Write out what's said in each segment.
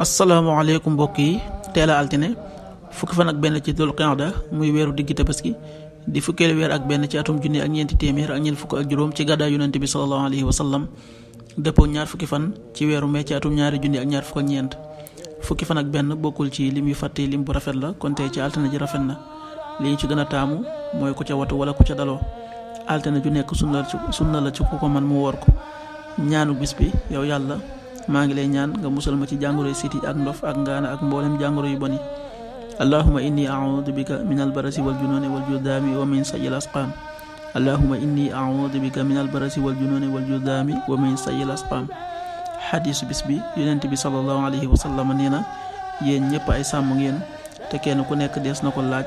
asalaamaaleykum mbokk yi teel a altine fukki fan ak benn ci dul qa'da muy weeru diggi tabaski di fukkeelu weer ak benn ci atum junni ak ñeenti téeméer ak ñeent fukk ak juróom ci gàddaay yonent bi sallallahu alayhi wa sallam dëppoo ñaar fukki fan ci weeru mee ci atum ñaari junni ak ñaar fukk ak ñeent fukki fan ak benn bokkul ci lim yu fàtte lim bu rafet la kon tey ci altine ji rafet na li ñu ci gën a taamu mooy ku ca watu wala ku ca daloo altine ju nekk sunna la ci ku ko man mu woor ko ñaanu bis bi yow yàlla maa ngi lay ñaan nga musal ma ci jàngoro siti ak ndof ak ngaana ak mboolem jàngoro yu boni allahumma inni a'udhu bika min albarasi wal jununi wal judami wa min sayyi al asqam allahumma inni a'udhu bika min albarasi wal jununi wal judami wa min sayyi al asqam xadiisu bis bi yonent bi sallallahu alayhi wa sallam nee na yéen ñëpp ay sàmm ngeen te kenn ku nekk dees na ko laaj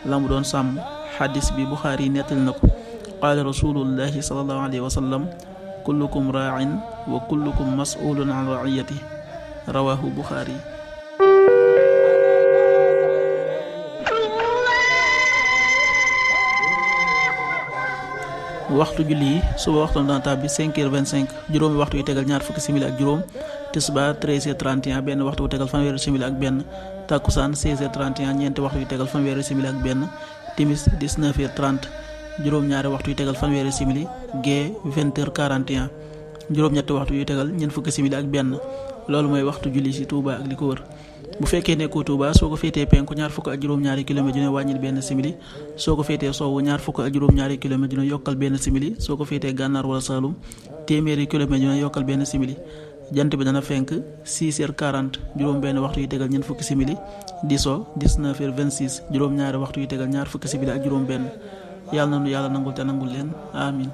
la mu doon sàmm xadiis bi Buxaari nettali na ko qaala rasulullahi sallallahu alayhi wa sallam kullukum raa'in wa kullukum mas'ulun an ra'iyati rawahu Buxaari. waxtu julli yi suba waxtu dana tàbbi 5h25 juróomi waxtu yu tegal ñaar fukki simili ak juróom tisbaar 13h31 benn waxtu wu tegal fanweeri simili ak benn takkusaan 16h31 ñeenti waxtu yu tegal fanweeri simili ak benn timis 19h30 juróom-ñaari waxtu yu tegal fanweeri simili gee 20h41 juróom-ñetti waxtu yu tegal ñeent fukki simili ak benn loolu mooy waxtu julli ci Touba ak li ko wër. bu fekkee nekkoo Touba soo ko féetee penku ñaar fukk ak juróom-ñaari kilomètre dina wàññil benn simili soo ko féetee sowwu ñaar fukk ak juróom-ñaari kilomètre dina yokkal benn simili soo ko féetee gànnaar wala Saalum téeméeri kilomètre dina yokkal benn simili jant bi dana fenk 6h40 juróom benn waxtu yu tegal ñeent fukki simili di so 19h26 juróom-ñaari waxtu yu tegal ñaar fukki simili ak juróom benn yàlla na nu yàlla nangul te nangul leen amin